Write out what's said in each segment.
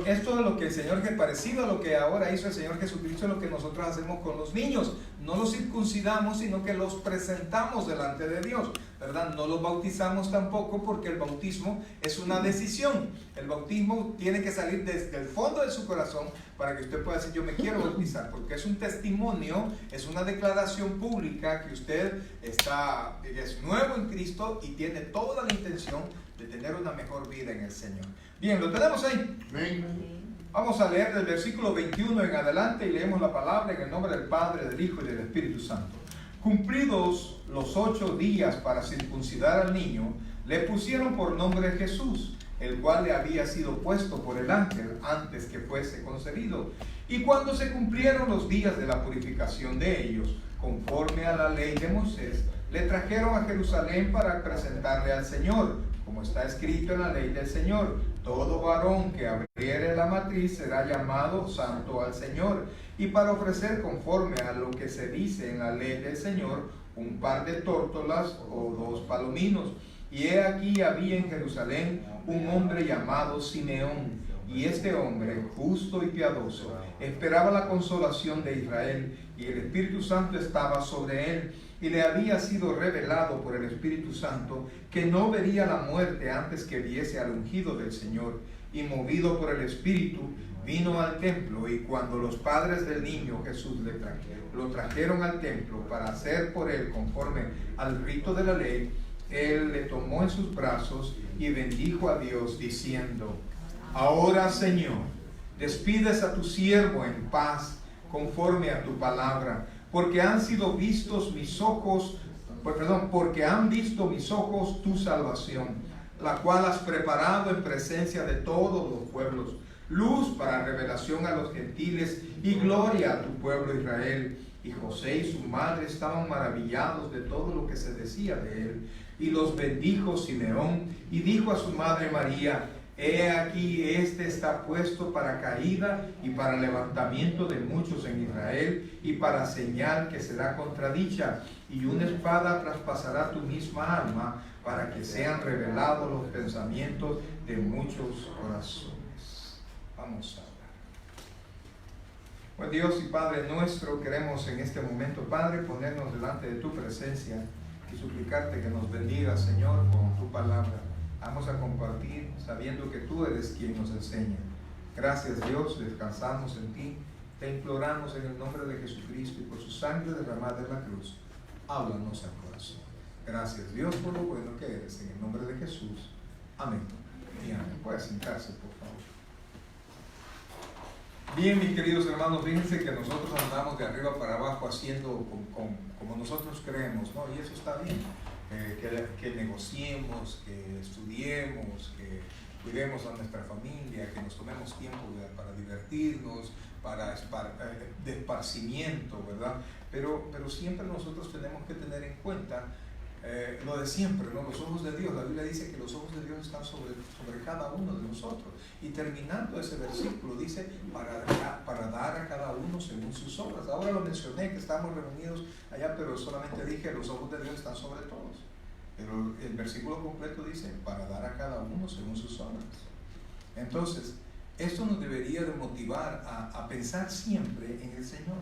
esto es lo que el Señor, que parecido a lo que ahora hizo el Señor Jesucristo, es lo que nosotros hacemos con los niños. No los circuncidamos, sino que los presentamos delante de Dios, ¿verdad? No los bautizamos tampoco, porque el bautismo es una decisión. El bautismo tiene que salir desde el fondo de su corazón para que usted pueda decir: yo me quiero bautizar, porque es un testimonio, es una declaración pública que usted es nuevo en Cristo y tiene toda la intención de tener una mejor vida en el Señor. Bien, ¿lo tenemos ahí? Amén. Vamos a leer del versículo 21 en adelante y leemos la palabra en el nombre del Padre, del Hijo y del Espíritu Santo. Cumplidos los 8 días para circuncidar al niño, le pusieron por nombre Jesús, el cual le había sido puesto por el ángel antes que fuese concebido. Y cuando se cumplieron los días de la purificación de ellos, conforme a la ley de Moisés, le trajeron a Jerusalén para presentarle al Señor, como está escrito en la ley del Señor: todo varón que abriere la matriz será llamado santo al Señor. Y para ofrecer, conforme a lo que se dice en la ley del Señor, un par de tórtolas o 2 palominos. Y he aquí había en Jerusalén un hombre llamado Simeón, y este hombre, justo y piadoso, esperaba la consolación de Israel, y el Espíritu Santo estaba sobre él. Y le había sido revelado por el Espíritu Santo que no vería la muerte antes que viese al ungido del Señor. Y movido por el Espíritu, vino al templo. Y cuando los padres del niño Jesús lo trajeron al templo para hacer por él conforme al rito de la ley, él le tomó en sus brazos y bendijo a Dios, diciendo: ahora, Señor, despides a tu siervo en paz, conforme a tu palabra, porque han visto mis ojos tu salvación, la cual has preparado en presencia de todos los pueblos, luz para revelación a los gentiles y gloria a tu pueblo Israel. Y José y su madre estaban maravillados de todo lo que se decía de él. Y los bendijo Simeón y dijo a su madre María: he aquí, este está puesto para caída y para levantamiento de muchos en Israel, y para señal que será contradicha, y una espada traspasará tu misma alma, para que sean revelados los pensamientos de muchos corazones. Vamos a orar. Pues Dios y Padre nuestro, queremos en este momento, Padre, ponernos delante de tu presencia y suplicarte que nos bendiga, Señor, con tu palabra. Vamos a compartir sabiendo que tú eres quien nos enseña. Gracias, Dios, descansamos en ti. Te imploramos en el nombre de Jesucristo y por su sangre derramada en la cruz. Háblanos al corazón. Gracias, Dios, por lo bueno que eres. En el nombre de Jesús. Amén. Y amén. Puede sentarse, por favor. Bien, mis queridos hermanos, fíjense que nosotros andamos de arriba para abajo haciendo como nosotros creemos, ¿no? Y eso está bien. Que negociemos, que estudiemos, que cuidemos a nuestra familia, que nos tomemos tiempo para divertirnos, de esparcimiento, ¿verdad? Pero siempre nosotros tenemos que tener en cuenta lo de siempre, ¿no? Los ojos de Dios. La Biblia dice que los ojos de Dios están sobre cada uno de nosotros. Y terminando ese versículo dice: para dar a cada uno según sus obras. Ahora lo mencioné, que estamos reunidos allá, pero solamente dije: los ojos de Dios están sobre todos. Pero el versículo completo dice: para dar a cada uno según sus obras. Entonces, esto nos debería de motivar a pensar siempre en el Señor,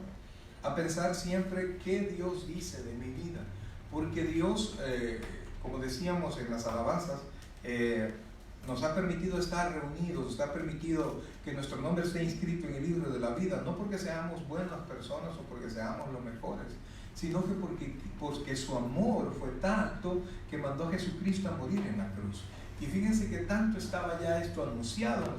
a pensar siempre qué Dios dice de mi vida. Porque Dios, como decíamos en las alabanzas, nos ha permitido estar reunidos, nos ha permitido que nuestro nombre esté inscrito en el libro de la vida, no porque seamos buenas personas o porque seamos los mejores, sino que porque su amor fue tanto que mandó a Jesucristo a morir en la cruz. Y fíjense que tanto estaba ya esto anunciado,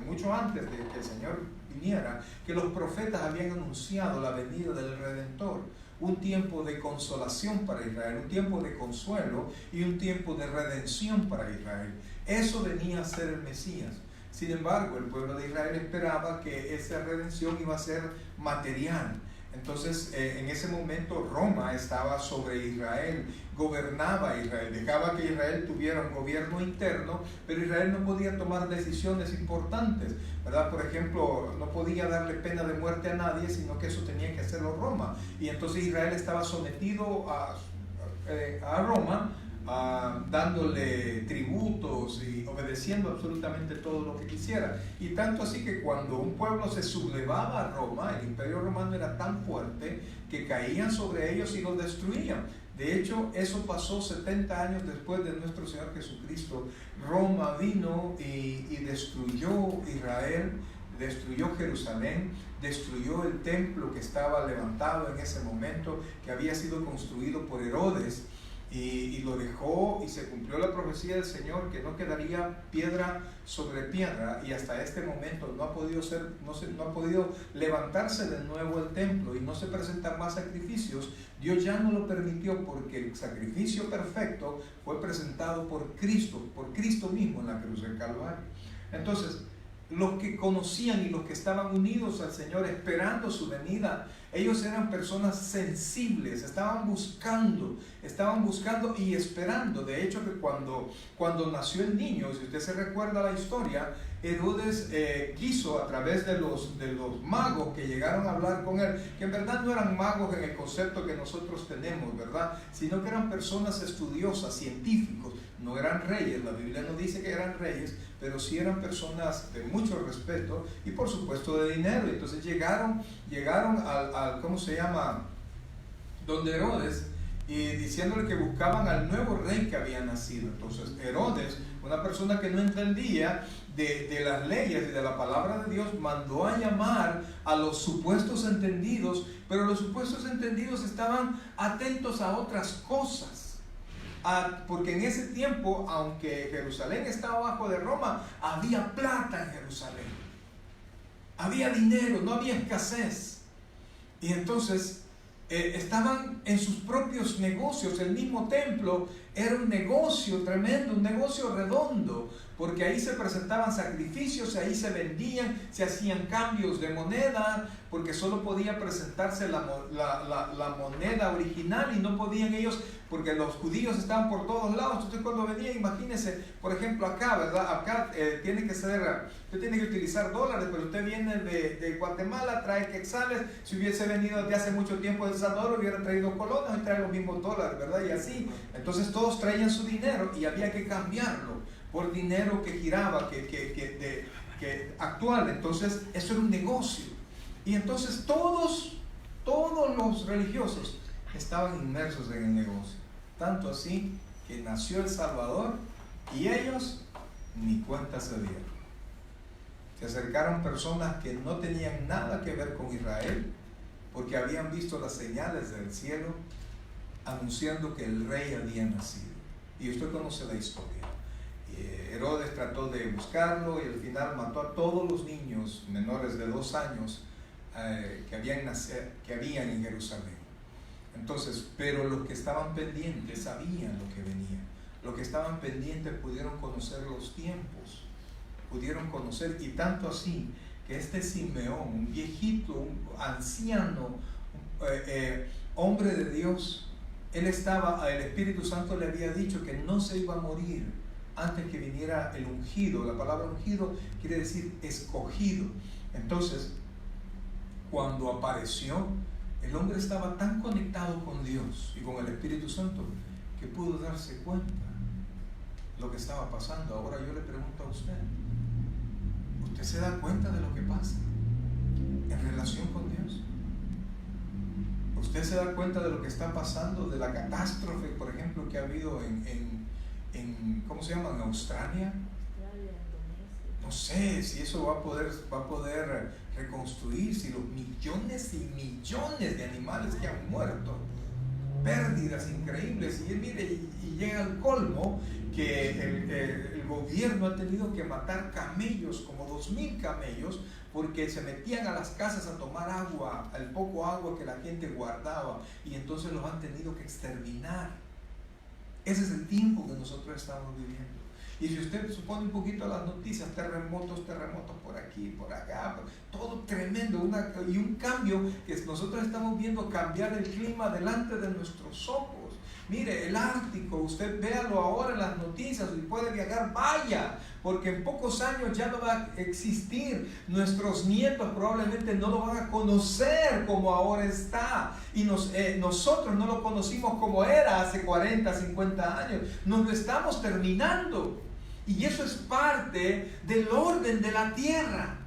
mucho antes de que el Señor viniera, que los profetas habían anunciado la venida del Redentor. Un tiempo de consolación para Israel, un tiempo de consuelo y un tiempo de redención para Israel. Eso venía a ser el Mesías. Sin embargo, el pueblo de Israel esperaba que esa redención iba a ser material. Entonces, en ese momento Roma estaba sobre Israel, gobernaba Israel, dejaba que Israel tuviera un gobierno interno, pero Israel no podía tomar decisiones importantes, ¿verdad? Por ejemplo, no podía darle pena de muerte a nadie, sino que eso tenía que hacerlo Roma. Y entonces Israel estaba sometido a Roma, dándole tributos y obedeciendo absolutamente todo lo que quisiera. Y tanto así que cuando un pueblo se sublevaba a Roma, el imperio romano era tan fuerte que caían sobre ellos y los destruían. De hecho, eso pasó 70 años después de nuestro Señor Jesucristo. Roma vino y destruyó Israel, destruyó Jerusalén, destruyó el templo que estaba levantado en ese momento, que había sido construido por Herodes, y lo dejó, y se cumplió la profecía del Señor que no quedaría piedra sobre piedra, y hasta este momento no ha podido levantarse de nuevo el templo y no se presentan más sacrificios. Dios ya no lo permitió porque el sacrificio perfecto fue presentado por Cristo mismo en la cruz del Calvario. Entonces, los que conocían y los que estaban unidos al Señor esperando su venida, ellos eran personas sensibles, estaban buscando y esperando. De hecho, que cuando nació el niño, si usted se recuerda la historia, Herodes quiso, a través de los magos que llegaron a hablar con él, que en verdad no eran magos en el concepto que nosotros tenemos, ¿verdad? Sino que eran personas estudiosas, científicos, no eran reyes. La Biblia no dice que eran reyes, pero sí eran personas de mucho respeto y por supuesto de dinero. Entonces llegaron al ¿cómo se llama? Donde Herodes, y diciéndole que buscaban al nuevo rey que había nacido. Entonces Herodes, una persona que no entendía de las leyes y de la palabra de Dios, mandó a llamar a los supuestos entendidos, pero los supuestos entendidos estaban atentos a otras cosas. Porque en ese tiempo, aunque Jerusalén estaba bajo de Roma, había plata en Jerusalén, había dinero, no había escasez. Y entonces estaban en sus propios negocios. El mismo templo era un negocio tremendo, un negocio redondo, porque ahí se presentaban sacrificios, ahí se vendían, se hacían cambios de moneda, porque solo podía presentarse la moneda original y no podían ellos, porque los judíos estaban por todos lados. Entonces cuando venían, imagínense, por ejemplo acá, ¿verdad? Acá usted tiene que utilizar dólares, pero usted viene de Guatemala, trae quetzales. Si hubiese venido desde hace mucho tiempo de El Salvador, hubiera traído colones y trae los mismos dólares, ¿verdad? Y así. Entonces todos traían su dinero y había que cambiarlo por dinero que giraba, que actual. Entonces eso era un negocio. Y entonces todos los religiosos estaban inmersos en el negocio. Tanto así que nació El Salvador y ellos ni cuenta se dieron. Se acercaron personas que no tenían nada que ver con Israel, porque habían visto las señales del cielo anunciando que el rey había nacido. Y usted conoce la historia. Herodes trató de buscarlo y al final mató a todos los niños menores de 2 años que habían en Jerusalén. Entonces, pero los que estaban pendientes sabían lo que venía. Los que estaban pendientes pudieron conocer los tiempos, pudieron conocer, y tanto así que este Simeón, un viejito, un anciano, hombre de Dios, el Espíritu Santo le había dicho que no se iba a morir antes que viniera el ungido. La palabra ungido quiere decir escogido. Entonces, cuando apareció, el hombre estaba tan conectado con Dios y con el Espíritu Santo que pudo darse cuenta lo que estaba pasando. Ahora yo le pregunto a usted, ¿usted se da cuenta de lo que pasa en relación con Dios? ¿Usted se da cuenta de lo que está pasando, de la catástrofe, por ejemplo, que ha habido en ¿cómo se llama? En Australia? No sé si eso va a poder reconstruir, si los millones y millones de animales que han muerto, pérdidas increíbles. Y mire, y llega al colmo que el gobierno ha tenido que matar camellos, como 2,000 camellos, porque se metían a las casas a tomar agua, el poco agua que la gente guardaba, y entonces los han tenido que exterminar. Ese es el tiempo que nosotros estamos viviendo. Y si usted supone un poquito las noticias, terremotos por aquí, por acá, todo tremendo, y un cambio que nosotros estamos viendo cambiar el clima delante de nuestros ojos. Mire, el Ártico, usted véalo ahora en las noticias, si puede viajar, vaya, porque en pocos años ya no va a existir. Nuestros nietos probablemente no lo van a conocer como ahora está. Y nosotros no lo conocimos como era hace 40, 50 años. Nos lo estamos terminando. Y eso es parte del orden de la tierra.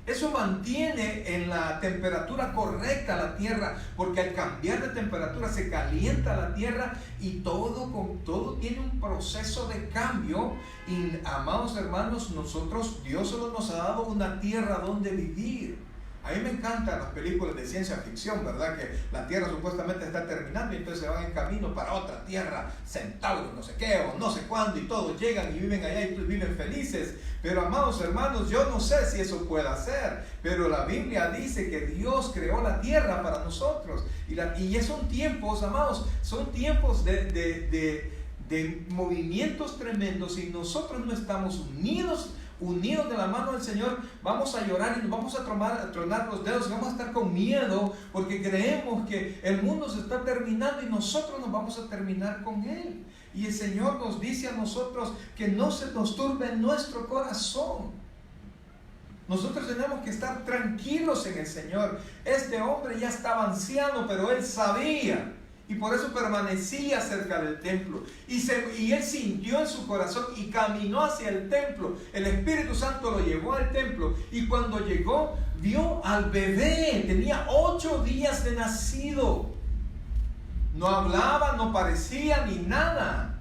Eso mantiene en la temperatura correcta la tierra, porque al cambiar de temperatura se calienta la tierra y todo tiene un proceso de cambio. Y amados hermanos, Dios solo nos ha dado una tierra donde vivir. A mí me encantan las películas de ciencia ficción, ¿verdad? Que la Tierra supuestamente está terminando y entonces se van en camino para otra Tierra, Centauro, no sé qué, o no sé cuándo, y todos llegan y viven allá y viven felices. Pero amados hermanos, yo no sé si eso pueda ser, pero la Biblia dice que Dios creó la Tierra para nosotros. Y son tiempos, amados, son tiempos de movimientos tremendos, y nosotros no estamos unidos de la mano del Señor. Vamos a llorar y nos vamos a tronar los dedos y vamos a estar con miedo porque creemos que el mundo se está terminando y nosotros nos vamos a terminar con Él. Y el Señor nos dice a nosotros que no se nos turbe nuestro corazón. Nosotros tenemos que estar tranquilos en el Señor. Este hombre ya estaba anciano, pero él sabía. Y por eso permanecía cerca del templo. Y él sintió en su corazón y caminó hacia el templo. El Espíritu Santo lo llevó al templo. Y cuando llegó, vio al bebé. Tenía 8 días de nacido. No hablaba, no parecía ni nada.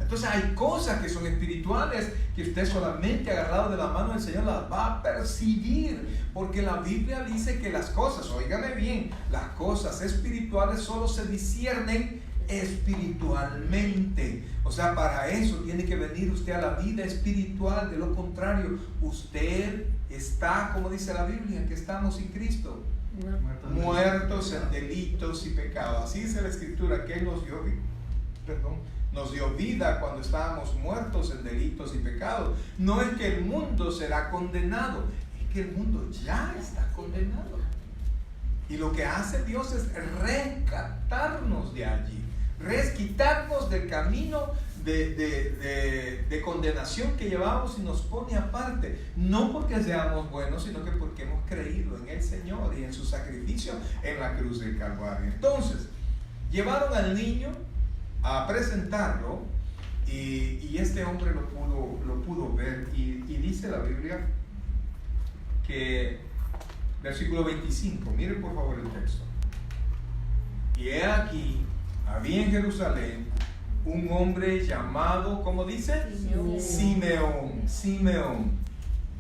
Entonces hay cosas que son espirituales que usted solamente agarrado de la mano del Señor las va a percibir. Porque la Biblia dice que las cosas, óigame bien, las cosas espirituales solo se disciernen espiritualmente. O sea, para eso tiene que venir usted a la vida espiritual. De lo contrario, usted está, como dice la Biblia, que estamos sin Cristo, muertos en delitos y pecados. Así dice la Escritura, que Él nos dio vida cuando estábamos muertos en delitos y pecados. No es que el mundo será condenado, es que el mundo ya está condenado. Y lo que hace Dios es rescatarnos de allí, quitarnos del camino de condenación que llevamos y nos pone aparte. No porque seamos buenos, sino que porque hemos creído en el Señor y en su sacrificio en la cruz del Calvario. Entonces, llevaron al niño a presentarlo y este hombre lo pudo ver. Y dice la Biblia que, versículo 25, miren por favor el texto: y he aquí, había en Jerusalén un hombre llamado, ¿cómo dice? Simeón.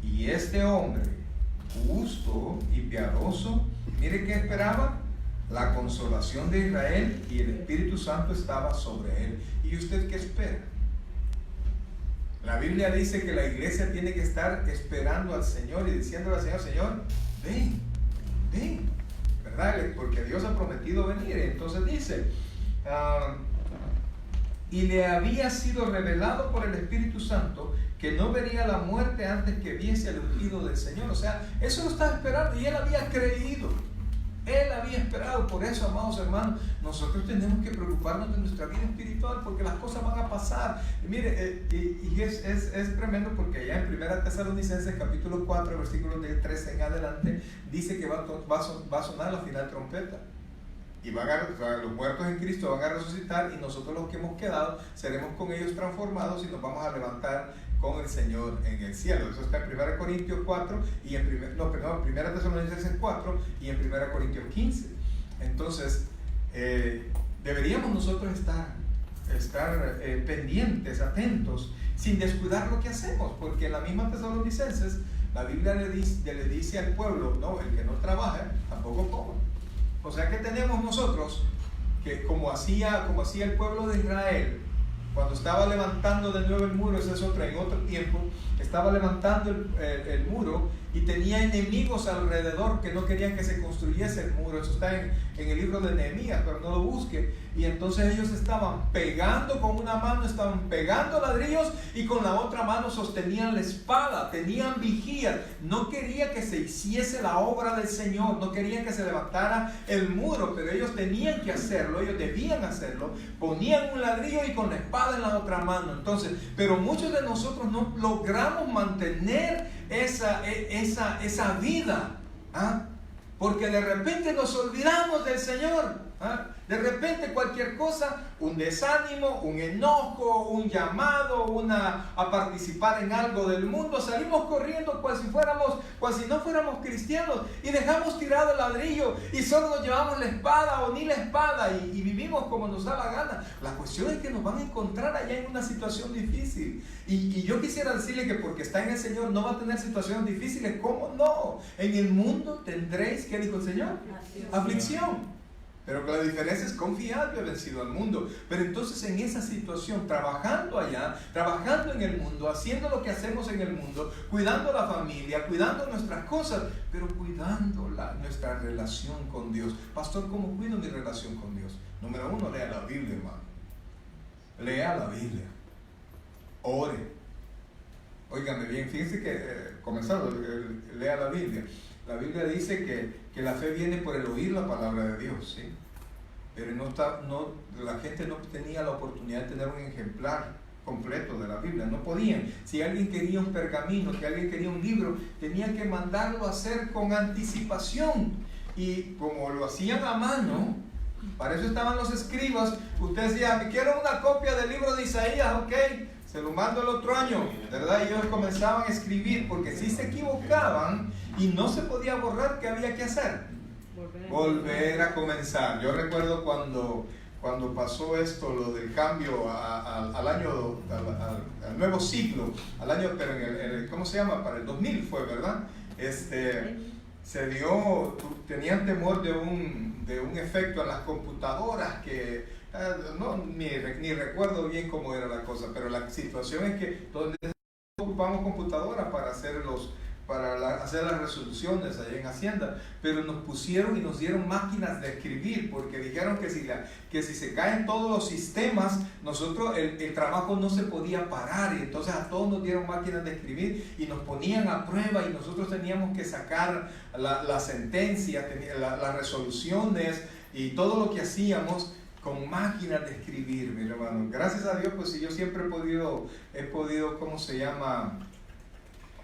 Y este hombre, justo y piadoso, mire que esperaba la consolación de Israel, y el Espíritu Santo estaba sobre él. ¿Y usted qué espera? La Biblia dice que la iglesia tiene que estar esperando al Señor y diciéndole al Señor: Señor, ven, ¿verdad? Porque Dios ha prometido venir. Entonces dice, y le había sido revelado por el Espíritu Santo que no vería la muerte antes que viese el ungido del Señor. O sea, eso lo estaba esperando y él había creído. Él había esperado. Por eso, amados hermanos, nosotros tenemos que preocuparnos de nuestra vida espiritual, porque las cosas van a pasar. Y mire, es tremendo, porque allá en 1 Tesalonicenses capítulo 4, versículos de 13 en adelante, dice que va a sonar la final trompeta. Y los muertos en Cristo van a resucitar, y nosotros los que hemos quedado seremos con ellos transformados y nos vamos a levantar con el Señor en el cielo. Eso está en 1 Corintios 4 y en 1 Tesalonicenses 4 y en 1 Corintios 15. Entonces, deberíamos nosotros estar pendientes, atentos, sin descuidar lo que hacemos, porque en la misma Tesalonicenses la Biblia le dice al pueblo: no, el que no trabaja tampoco coma. O sea que tenemos nosotros que, como hacía el pueblo de Israel, cuando estaba levantando de nuevo el muro, esa es otra, en otro tiempo, estaba levantando el muro y tenía enemigos alrededor que no querían que se construyese el muro. Eso está en el libro de Nehemías, pero no lo busque. Y entonces ellos estaban pegando con una mano, estaban pegando ladrillos y con la otra mano sostenían la espada, tenían vigía. No quería que se hiciese la obra del Señor, no querían que se levantara el muro, pero ellos tenían que hacerlo, ellos debían hacerlo. Ponían un ladrillo y con la espada en la otra mano. Entonces, pero muchos de nosotros no logramos mantener esa vida, ¿ah? Porque de repente nos olvidamos del Señor, ¿ah? De repente cualquier cosa, un desánimo, un enojo, un llamado, a participar en algo del mundo, salimos corriendo cual si no fuéramos cristianos, y dejamos tirado el ladrillo y solo nos llevamos la espada o ni la espada y vivimos como nos da la gana. La cuestión es que nos van a encontrar allá en una situación difícil, y yo quisiera decirle que porque está en el Señor no va a tener situaciones difíciles. ¿Cómo no? En el mundo tendréis, ¿qué dijo el Señor? Aflicción. Pero que la diferencia es confiar, yo he vencido al mundo. Pero entonces en esa situación, trabajando allá, trabajando en el mundo, haciendo lo que hacemos en el mundo, cuidando la familia, cuidando nuestras cosas, pero cuidando nuestra relación con Dios. Pastor, ¿cómo cuido mi relación con Dios? Número uno, lea la Biblia, hermano. Lea la Biblia. Ore. Óigame bien, fíjense que comenzando, lea la Biblia. La Biblia dice que la fe viene por el oír la palabra de Dios, ¿sí? Pero la gente no tenía la oportunidad de tener un ejemplar completo de la Biblia, no podían. Si alguien quería un pergamino, si alguien quería un libro, tenían que mandarlo a hacer con anticipación, y como lo hacían a mano, para eso estaban los escribas. Usted decía, me quiero una copia del libro de Isaías, ok, se lo mando el otro año, ¿verdad? Y ellos comenzaban a escribir, porque si se equivocaban y no se podía borrar, ¿qué había que hacer? Volver a comenzar. Yo recuerdo cuando pasó esto, lo del cambio al nuevo siglo, pero ¿cómo se llama? Para el 2000 fue, ¿verdad? Se dio, tenían temor de un efecto en las computadoras que ni recuerdo bien cómo era la cosa, pero la situación es que donde ocupamos computadoras para hacer las resoluciones allá en Hacienda, pero nos pusieron y nos dieron máquinas de escribir, porque dijeron que si se caen todos los sistemas, nosotros el trabajo no se podía parar, y entonces a todos nos dieron máquinas de escribir y nos ponían a prueba, y nosotros teníamos que sacar las sentencias, las resoluciones y todo lo que hacíamos con máquinas de escribir, mi hermano. Gracias a Dios, pues si yo siempre he podido, ¿cómo se llama?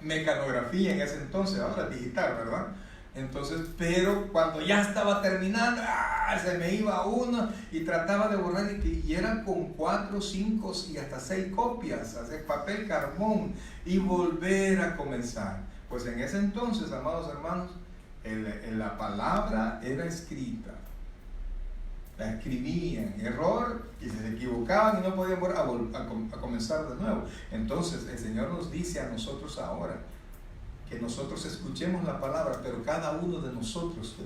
Mecanografía en ese entonces, ahora digital, ¿verdad? Entonces, pero cuando ya estaba terminando, se me iba uno y trataba de borrar, y eran con 4, 5 y hasta 6 copias, hacer papel carbón y volver a comenzar. Pues en ese entonces, amados hermanos, la palabra era escrita. La escribían, error, y se equivocaban y no podían volver a comenzar de nuevo. Entonces el Señor nos dice a nosotros ahora que nosotros escuchemos la palabra, pero cada uno de nosotros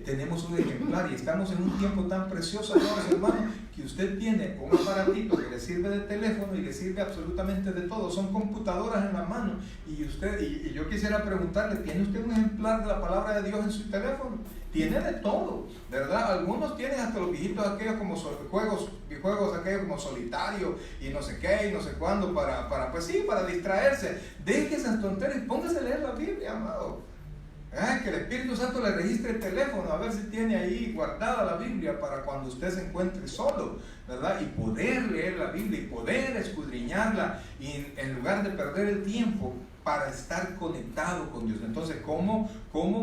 tenemos un ejemplar, y estamos en un tiempo tan precioso, amados hermanos, que usted tiene un aparatito que le sirve de teléfono y le sirve absolutamente de todo. Son computadoras en la mano, y yo quisiera preguntarle, ¿tiene usted un ejemplar de la palabra de Dios en su teléfono? Tiene de todo, ¿verdad? Algunos tienen hasta los viejitos aquellos como juegos aquellos como solitario y no sé qué y no sé cuándo para distraerse. Deje esas tonterías y póngase a leer la Biblia, amado. Que el Espíritu Santo le registre el teléfono, a ver si tiene ahí guardada la Biblia para cuando usted se encuentre solo, ¿verdad? Y poder leer la Biblia y poder escudriñarla, y en lugar de perder el tiempo para estar conectado con Dios. Entonces, ¿cómo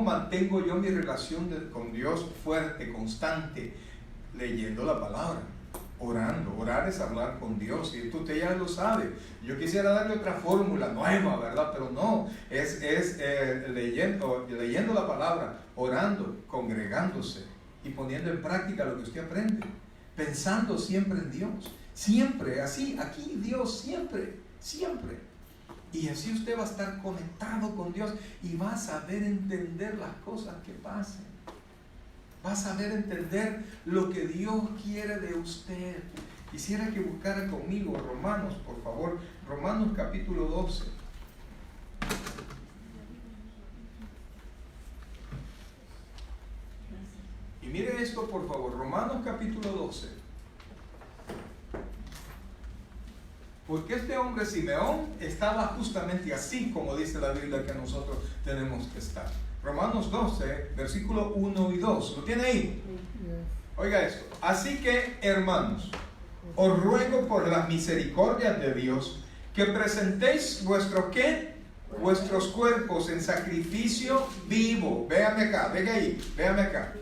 mantengo yo mi relación con Dios fuerte, constante? Leyendo la palabra, orando. Orar es hablar con Dios, y usted ya lo sabe. Yo quisiera darle otra fórmula nueva, ¿verdad? Pero no, es leyendo la palabra, orando, congregándose y poniendo en práctica lo que usted aprende, pensando siempre en Dios, siempre, así, aquí Dios, siempre, siempre. Y así usted va a estar conectado con Dios y va a saber entender las cosas que pasen. Va a saber entender lo que Dios quiere de usted. Quisiera que buscaran conmigo Romanos, por favor, Romanos capítulo 12. Y miren esto, por favor, Romanos capítulo 12. Porque este hombre Simeón estaba justamente así como dice la Biblia que nosotros tenemos que estar. Romanos 12, versículo 1 y 2. ¿Lo tiene ahí? Oiga esto. Así que, hermanos, os ruego por las misericordias de Dios que presentéis vuestros ¿qué? Vuestros cuerpos en sacrificio vivo. Véame acá, venga ahí, véame acá.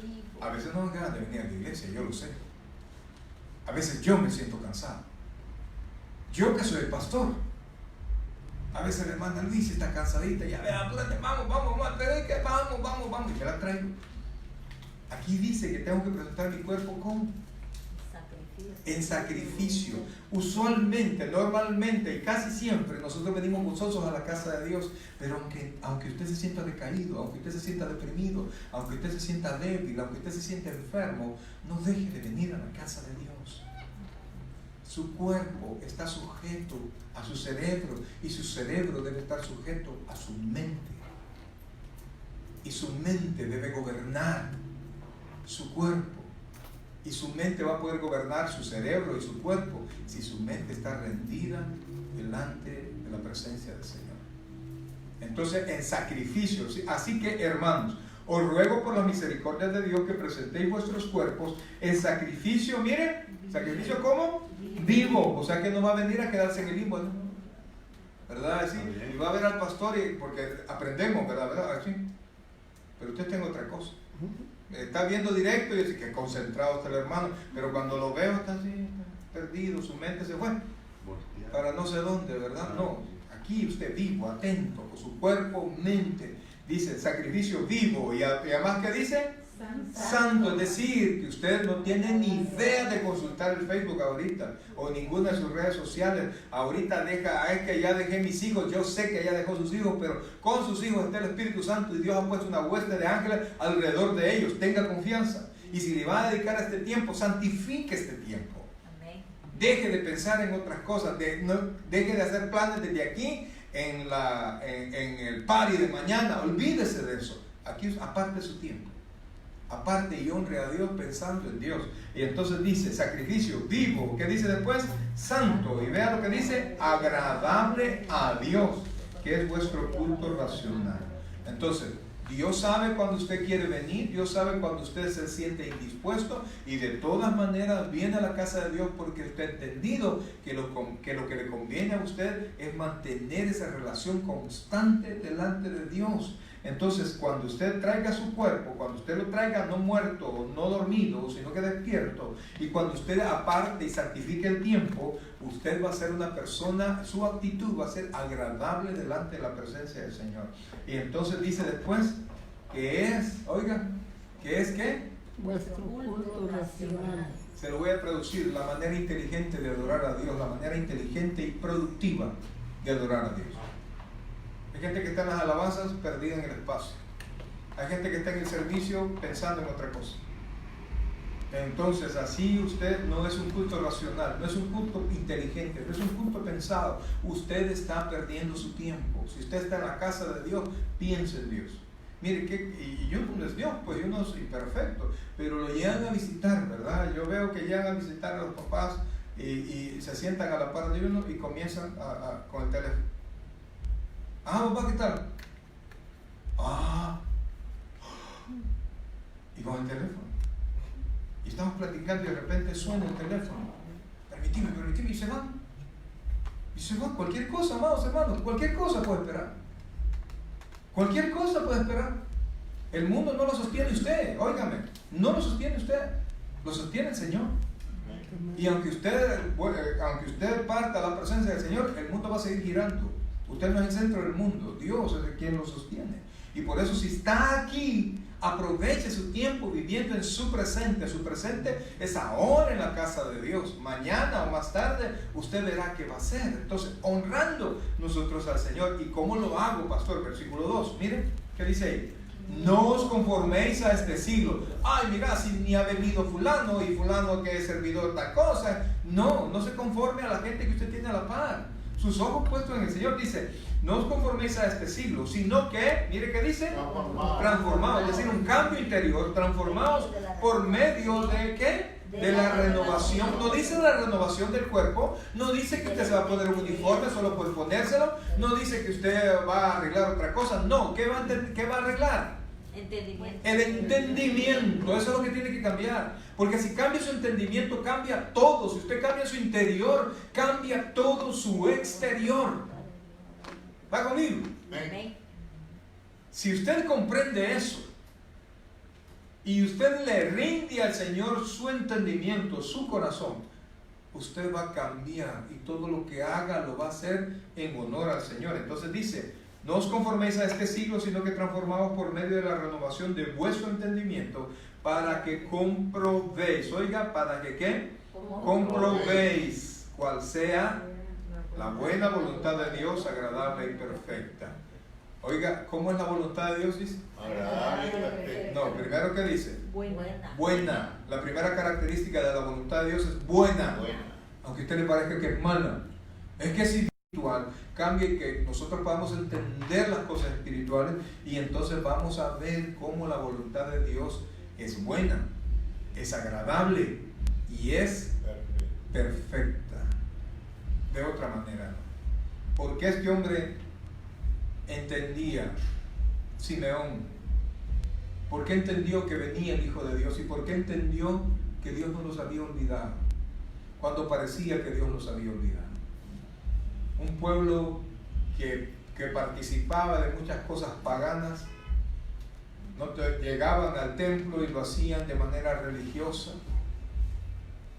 A veces no me ganas de venir a la iglesia, yo lo sé. A veces yo me siento cansado. Yo que soy el pastor. A veces la hermana Luis está cansadita. Ya vea, apúrate, vamos, y me la traigo. Aquí dice que tengo que presentar mi cuerpo ¿cómo? En sacrificio. Usualmente, normalmente y casi siempre nosotros venimos gozosos a la casa de Dios, pero aunque usted se sienta decaído, aunque usted se sienta deprimido, aunque usted se sienta débil, aunque usted se sienta enfermo, no deje de venir a la casa de Dios. Su cuerpo está sujeto a su cerebro y su cerebro debe estar sujeto a su mente. Y su mente debe gobernar su cuerpo. Y su mente va a poder gobernar su cerebro y su cuerpo si su mente está rendida delante de la presencia del Señor. Entonces, en sacrificio. Así que, hermanos, os ruego por la misericordia de Dios que presentéis vuestros cuerpos en sacrificio. Miren, sacrificio ¿cómo? Vivo. O sea que no va a venir a quedarse en el limbo, ¿no? ¿Verdad? ¿Sí? Y va a ver al pastor porque aprendemos, ¿verdad? ¿Sí? Pero usted tiene otra cosa. Está viendo directo y dice que concentrado está el hermano, pero cuando lo veo está así, está perdido, su mente se fue para no sé dónde, ¿verdad? No, aquí usted vivo, atento, con su cuerpo, mente, dice sacrificio vivo y además ¿qué dice? Santo, es decir, que usted no tiene ni idea de consultar el Facebook ahorita o ninguna de sus redes sociales. Ahorita es que ya dejé mis hijos, yo sé que ella dejó sus hijos, pero con sus hijos está el Espíritu Santo y Dios ha puesto una hueste de ángeles alrededor de ellos. Tenga confianza. Y si le va a dedicar a este tiempo, santifique este tiempo. Amén. Deje de pensar en otras cosas, deje de hacer planes desde aquí en el party de mañana. Olvídese de eso. Aquí aparte su tiempo. Aparte y honre a Dios pensando en Dios. Y entonces dice sacrificio vivo. ¿Qué dice después? Santo. Y vea lo que dice, agradable a Dios, que es vuestro culto racional. Entonces, Dios sabe cuando usted quiere venir, Dios sabe cuando usted se siente indispuesto y de todas maneras viene a la casa de Dios porque usted ha entendido que lo que le conviene a usted es mantener esa relación constante delante de Dios. Entonces, cuando usted traiga su cuerpo, cuando usted lo traiga no muerto o no dormido, sino que despierto, y cuando usted aparte y santifique el tiempo, usted va a ser una persona, su actitud va a ser agradable delante de la presencia del Señor. Y entonces dice después que es, oiga, que es ¿qué? Vuestro culto racional. Se lo voy a traducir, la manera inteligente de adorar a Dios, la manera inteligente y productiva de adorar a Dios. Hay gente que está en las alabanzas perdida en el espacio. Hay gente que está en el servicio pensando en otra cosa. Entonces así usted no es un culto racional, no es un culto inteligente, no es un culto pensado. Usted está perdiendo su tiempo. Si usted está en la casa de Dios, piense en Dios. Mire, y yo no es Dios, pues yo no soy perfecto, pero lo llegan a visitar, ¿verdad? Yo veo que llegan a visitar a los papás y se sientan a la par de uno y comienzan con el teléfono. Papá, ¿qué tal? Y con el teléfono. Y estamos platicando y de repente suena el teléfono. Permitime, y se van. Y se van. Cualquier cosa, amados hermanos, cualquier cosa puede esperar. Cualquier cosa puede esperar. El mundo no lo sostiene usted, óigame, no lo sostiene usted, lo sostiene el Señor. Y aunque usted parta a la presencia del Señor, el mundo va a seguir girando. Usted no es el centro del mundo, Dios es quien lo sostiene. Y por eso si está aquí, aproveche su tiempo viviendo en su presente. Su presente es ahora en la casa de Dios. Mañana o más tarde usted verá qué va a hacer. Entonces, honrando nosotros al Señor. ¿Y cómo lo hago, pastor? Versículo 2, miren, ¿qué dice ahí? No os conforméis a este siglo. Ay, mira, si ni ha venido fulano y fulano que es servidor tal cosa. No, no se conforme a la gente que usted tiene a la par. Sus ojos puestos en el Señor. Dice, no os conforméis a este siglo, sino que, mire que dice, transformados, es decir, un cambio interior, transformados por medio de ¿qué? De la renovación. No dice la renovación del cuerpo, no dice que usted se va a poner un uniforme solo por ponérselo, no dice que usted va a arreglar otra cosa, no, ¿qué va a arreglar? Entendimiento. El entendimiento, eso es lo que tiene que cambiar, porque si cambia su entendimiento, cambia todo. Si usted cambia su interior, cambia todo su exterior. ¿Va conmigo? Amén. Si usted comprende eso y usted le rinde al Señor su entendimiento, su corazón, usted va a cambiar y todo lo que haga lo va a hacer en honor al Señor. Entonces dice, no os conforméis a este siglo, sino que transformaos por medio de la renovación de vuestro entendimiento, para que comprobéis. Oiga, ¿para que qué? Comprobéis cuál sea la buena voluntad de Dios, agradable y perfecta. Oiga, ¿cómo es la voluntad de Dios? Dice agradable y perfecta. no, primero ¿qué dice? Buena. Buena. La primera característica de la voluntad de Dios es buena. Aunque a usted le parezca que es mala, es que es espiritual. Cambie que nosotros podamos entender las cosas espirituales y entonces vamos a ver cómo la voluntad de Dios es buena, es agradable y es perfecta. De otra manera, porque este hombre entendía, Simeón, ¿por qué entendió que venía el Hijo de Dios? ¿Y por qué entendió que Dios no los había olvidado cuando parecía que Dios los había olvidado? Un pueblo que participaba de muchas cosas paganas, no llegaban al templo y lo hacían de manera religiosa.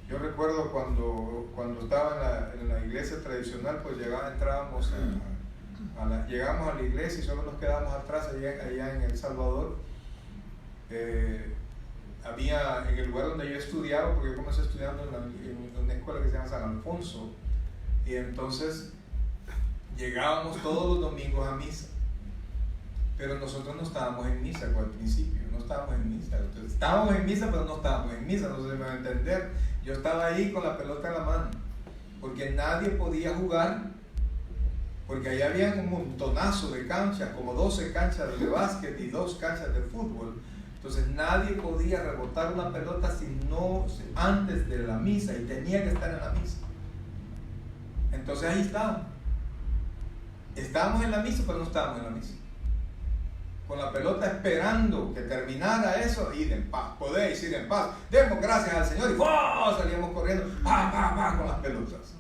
Yo recuerdo cuando estaba en la iglesia tradicional, pues llegamos a la iglesia y solo nos quedamos atrás allá en El Salvador. Había en el lugar donde yo estudiaba, porque yo comencé estudiando en una escuela que se llama San Alfonso, y entonces llegábamos todos los domingos a misa, pero nosotros no estábamos en misa al principio, no estábamos en misa. Entonces, estábamos en misa, pero no estábamos en misa, no sé si me va a entender. Yo estaba ahí con la pelota en la mano, porque nadie podía jugar, porque allá había un montonazo de canchas, como 12 canchas de básquet y 2 canchas de fútbol. Entonces nadie podía rebotar una pelota antes de la misa, y tenía que estar en la misa. Entonces ahí estábamos. Estábamos en la misa, pero no estábamos en la misa. Con la pelota esperando que terminara eso, ir en paz. Podéis ir en paz. Demos gracias al Señor y ¡oh! Salíamos corriendo con las pelotas.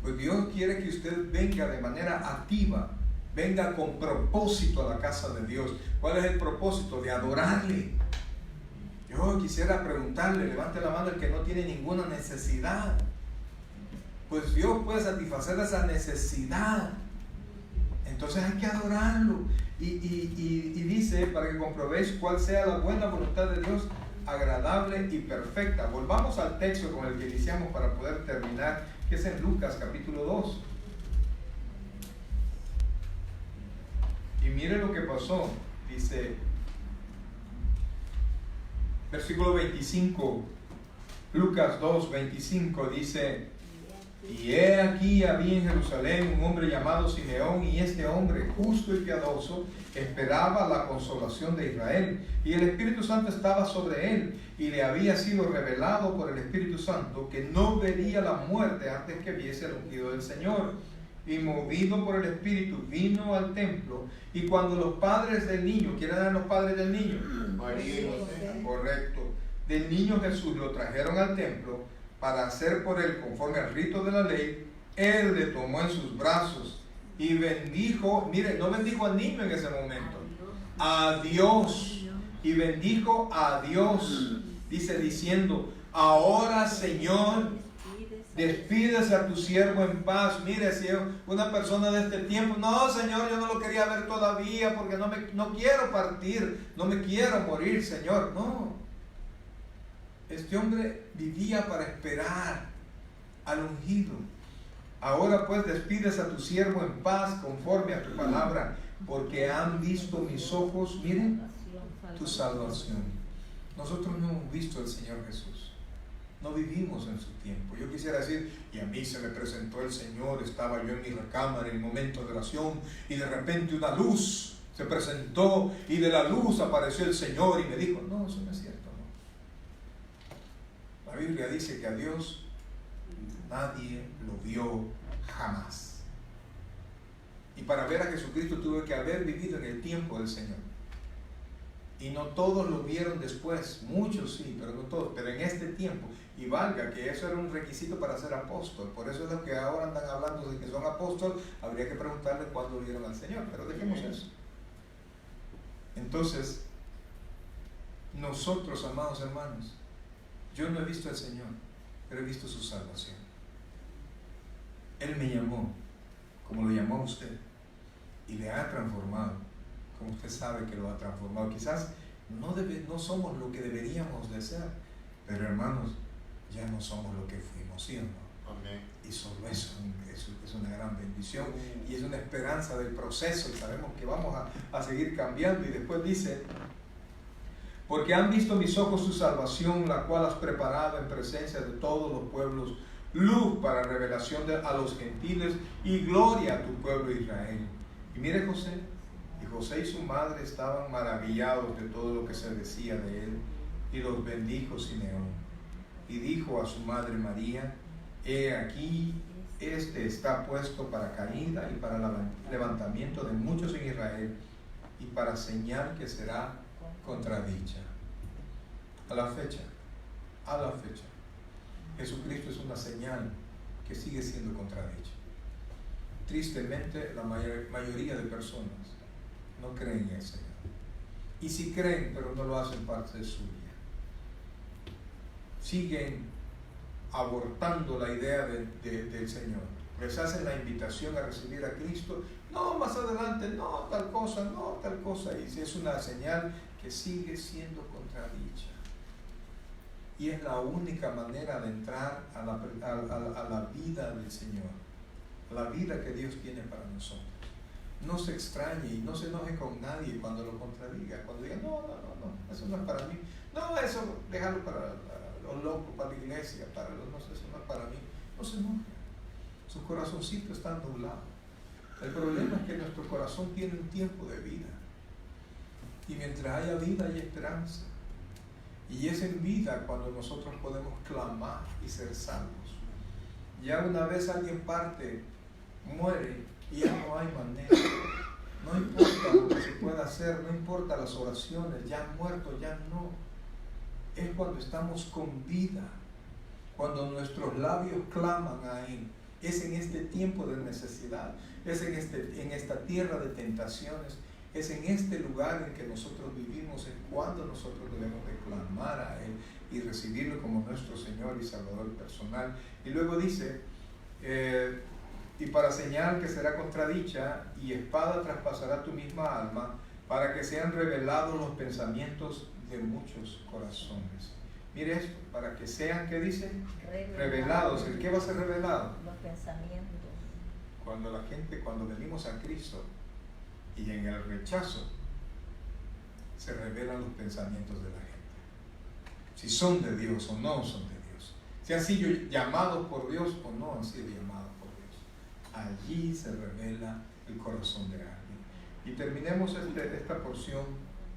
Pues Dios quiere que usted venga de manera activa, venga con propósito a la casa de Dios. ¿Cuál es el propósito? De adorarle. Yo quisiera preguntarle, levante la mano el que no tiene ninguna necesidad. Pues Dios puede satisfacer esa necesidad. Entonces hay que adorarlo. Y dice, para que comprobéis cuál sea la buena voluntad de Dios, agradable y perfecta. Volvamos al texto con el que iniciamos para poder terminar, que es en Lucas capítulo 2. Y mire lo que pasó. Dice, versículo 25, Lucas 2, 25, dice: y he aquí había en Jerusalén un hombre llamado Simeón, y este hombre, justo y piadoso, esperaba la consolación de Israel, y el Espíritu Santo estaba sobre él, y le había sido revelado por el Espíritu Santo que no vería la muerte antes que viese el ungido del Señor. Y movido por el Espíritu vino al templo, y cuando los padres del niño, ¿quiénes eran los padres del niño? María y José. Correcto. Del niño Jesús lo trajeron al templo para hacer por él conforme al rito de la ley, él le tomó en sus brazos y bendijo. Mire, no bendijo al niño en ese momento, a Dios. Y bendijo a Dios, dice, diciendo: ahora, Señor, despídese a tu siervo en paz. Mire, si una persona de este tiempo: no, Señor, yo no lo quería ver todavía porque no quiero partir, no me quiero morir, Señor. No. Este hombre vivía para esperar al ungido. Ahora pues despídese a tu siervo en paz, conforme a tu palabra. porque han visto mis ojos, miren, tu salvación. Nosotros no hemos visto al Señor Jesús, no vivimos en su tiempo. Yo quisiera decir, y a mí se me presentó el Señor, estaba yo en mi recámara en el momento de oración, y de repente una luz se presentó, y de la luz apareció el Señor y me dijo, no, eso no es cierto, no. La Biblia dice que a Dios nadie lo vio jamás. Y para ver a Jesucristo tuve que haber vivido en el tiempo del Señor. Y no todos lo vieron después, muchos sí, pero no todos, pero en este tiempo. Y valga que eso era un requisito para ser apóstol. Por eso es lo que ahora andan hablando de que son apóstoles. Habría que preguntarle cuándo vieron al Señor, pero dejemos eso. Entonces, nosotros, amados hermanos, yo no he visto al Señor, pero he visto su salvación. Él me llamó, como lo llamó a usted, y le ha transformado, como usted sabe que lo ha transformado. Quizás no somos lo que deberíamos de ser, pero hermanos, ya no somos lo que fuimos siendo. Amén. Y solo eso es una gran bendición y es una esperanza del proceso, y sabemos que vamos a seguir cambiando. Y después dice, porque han visto mis ojos tu salvación, la cual has preparado en presencia de todos los pueblos, luz para revelación a los gentiles y gloria a tu pueblo Israel. Y mire José, y José y su madre estaban maravillados de todo lo que se decía de él, y los bendijo Simeón. Y dijo a su madre María, he aquí, este está puesto para caída y para levantamiento de muchos en Israel, y para señal que será contradicha. A la fecha, Jesucristo es una señal que sigue siendo contradicha. Tristemente, la mayoría de personas no creen en el Señor. Y si creen, pero no lo hacen parte suya. Siguen abortando la idea del Señor. Les hacen la invitación a recibir a Cristo. No, más adelante, no, tal cosa. Y es una señal que sigue siendo contradicha. Y es la única manera de entrar a la vida del Señor, a la vida que Dios tiene para nosotros. No se extrañe y no se enoje con nadie cuando lo contradiga, cuando diga, no, eso no es para mí. No, eso déjalo para los locos, para la iglesia, eso no es para mí. No se enoje. Su corazoncito está nublado. El problema es que nuestro corazón tiene un tiempo de vida. Y mientras haya vida, hay esperanza. Y es en vida cuando nosotros podemos clamar y ser salvos. Ya una vez alguien parte, muere, y ya no hay manera. No importa lo que se pueda hacer, no importa las oraciones, ya muerto, ya no. Es cuando estamos con vida, cuando nuestros labios claman a Él. Es en este tiempo de necesidad, es en esta tierra de tentaciones, es en este lugar en que nosotros vivimos, es cuando nosotros debemos de clamar a Él y recibirlo como nuestro Señor y Salvador personal. Y luego dice, y para señal que será contradicha, y espada traspasará tu misma alma, para que sean revelados los pensamientos de muchos corazones. Mire esto, para que sean, ¿qué dice? Revelados. ¿El qué va a ser revelado? Los pensamientos. Cuando venimos a Cristo y en el rechazo, se revelan los pensamientos de la gente. Si son de Dios o no son de Dios. Si han sido llamados por Dios o no han sido llamados por Dios. Allí se revela el corazón de alguien. Y terminemos esta porción.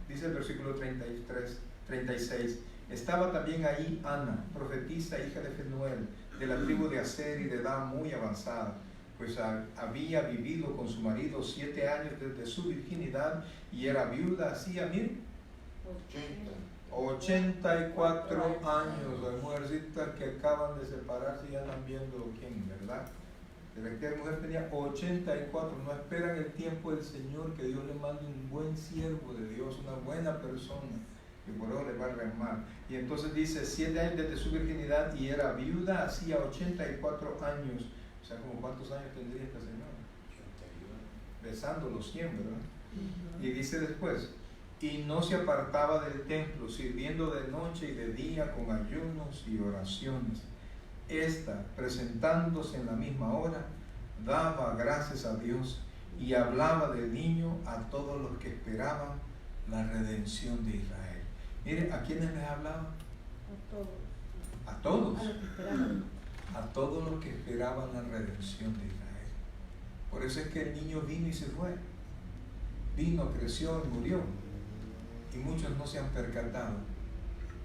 Dice el versículo 36. Estaba también ahí Ana, profetisa, hija de Fenuel, de la tribu de Aser y de edad muy avanzada, pues había vivido con su marido 7 años desde su virginidad y era viuda hacía 84 años. Las mujercitas que acaban de separarse ya están viendo quién, ¿verdad? De que la mujer tenía 84, no esperan el tiempo del Señor, que Dios le mande un buen siervo de Dios, una buena persona, que por eso le va a remar. Y entonces dice, 7 años desde su virginidad y era viuda, hacía 84 años. O sea, ¿como cuántos años tendría esta señora? 81. Besando los 100, ¿verdad? Y dice después, y no se apartaba del templo, sirviendo de noche y de día con ayunos y oraciones. Esta, presentándose en la misma hora, daba gracias a Dios y hablaba del niño a todos los que esperaban la redención de Israel. Mire, ¿a quiénes les hablaba? A todos. A todos los que esperaban la redención de Israel. Por eso es que el niño vino y se fue. Vino, creció y murió. Y muchos no se han percatado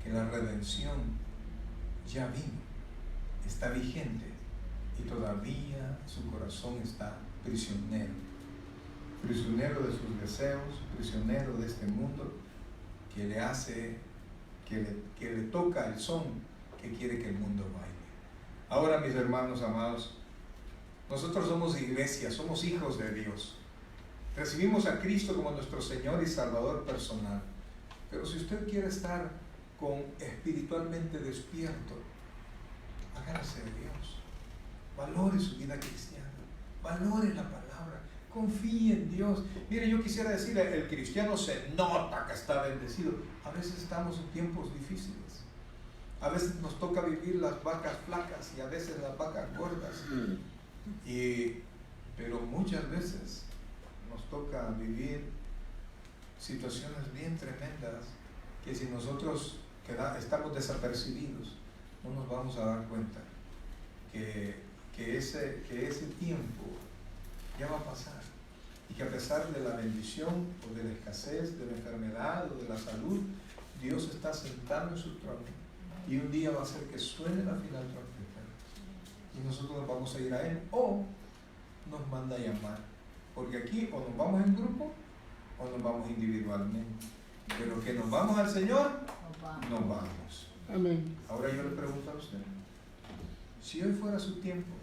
que la redención ya vino, está vigente, y todavía su corazón está prisionero. Prisionero de sus deseos, prisionero de este mundo que le hace, que le toca el son que quiere que el mundo baile. Ahora, mis hermanos amados, nosotros somos iglesia, somos hijos de Dios. Recibimos a Cristo como nuestro Señor y Salvador personal. Pero si usted quiere estar espiritualmente despierto, agárrese de Dios. Valore su vida cristiana. Valore la palabra. Confíe en Dios. Mire, yo quisiera decirle, el cristiano se nota que está bendecido. A veces estamos en tiempos difíciles. A veces nos toca vivir las vacas flacas y a veces las vacas gordas. Pero muchas veces nos toca vivir situaciones bien tremendas que si nosotros estamos desapercibidos no nos vamos a dar cuenta que ese tiempo ya va a pasar, y que a pesar de la bendición o de la escasez, de la enfermedad o de la salud, Dios está sentado en su trono, y un día va a hacer que suene la final trompeta y nosotros nos vamos a ir a Él, o nos manda a llamar, porque aquí o nos vamos en grupo o nos vamos individualmente, pero que nos vamos al Señor, nos vamos. Amén. Ahora yo le pregunto a usted, si hoy fuera su tiempo,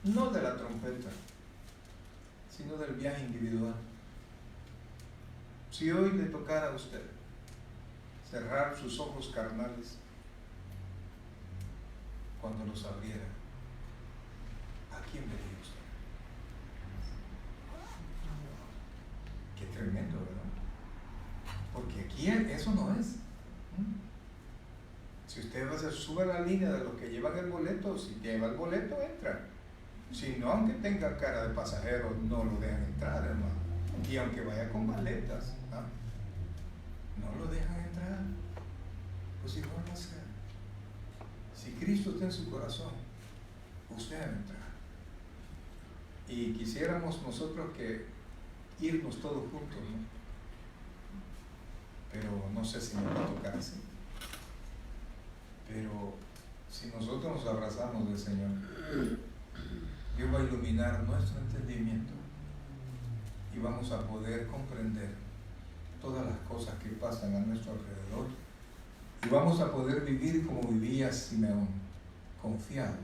no de la trompeta, sino del viaje individual, si hoy le tocara a usted cerrar sus ojos carnales, cuando los abriera, ¿a quién vería usted? Qué tremendo, ¿verdad? Porque aquí eso no es. Si usted sube a la línea de los que llevan el boleto, si lleva el boleto, entra. Si no, aunque tenga cara de pasajero, no lo dejan entrar, hermano. Y aunque vaya con maletas, no lo dejan entrar. Pues igual va a ser. Si Cristo está en su corazón, usted va a entrar. Y quisiéramos nosotros que irnos todos juntos, ¿no? Pero no sé si nos va a tocar así. Pero si nosotros nos abrazamos del Señor, Dios va a iluminar nuestro entendimiento y vamos a poder comprender todas las cosas que pasan a nuestro alrededor, y vamos a poder vivir como vivía Simeón, confiado,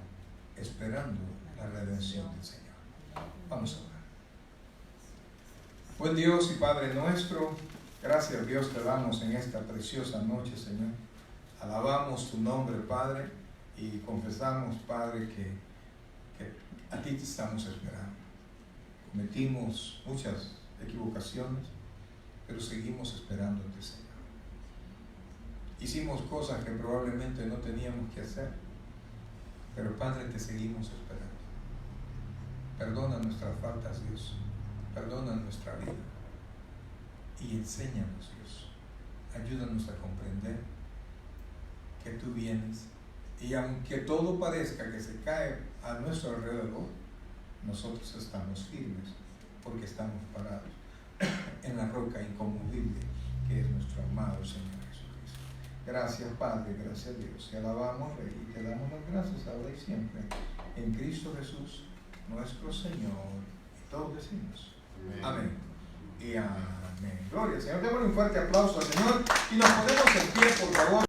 esperando la redención del Señor. Vamos a orar. Buen Dios y Padre nuestro, gracias Dios te damos en esta preciosa noche, Señor. Alabamos tu nombre, Padre, y confesamos, Padre, que a ti te estamos esperando. Cometimos muchas equivocaciones, pero seguimos esperándote, Señor. Hicimos cosas que probablemente no teníamos que hacer, pero Padre, te seguimos esperando. Perdona nuestras faltas, Dios. Perdona nuestra vida. Y enséñanos, Dios. Ayúdanos a comprender que tú vienes, y aunque todo parezca que se cae a nuestro alrededor, nosotros estamos firmes porque estamos parados en la roca inconmovible que es nuestro amado Señor Jesucristo. Gracias, Padre, gracias, Dios. Te alabamos, Rey, y te damos las gracias ahora y siempre en Cristo Jesús, nuestro Señor. Y todos decimos amén y amén. Gloria al Señor. Démosle un fuerte aplauso al Señor y nos ponemos en pie, por favor.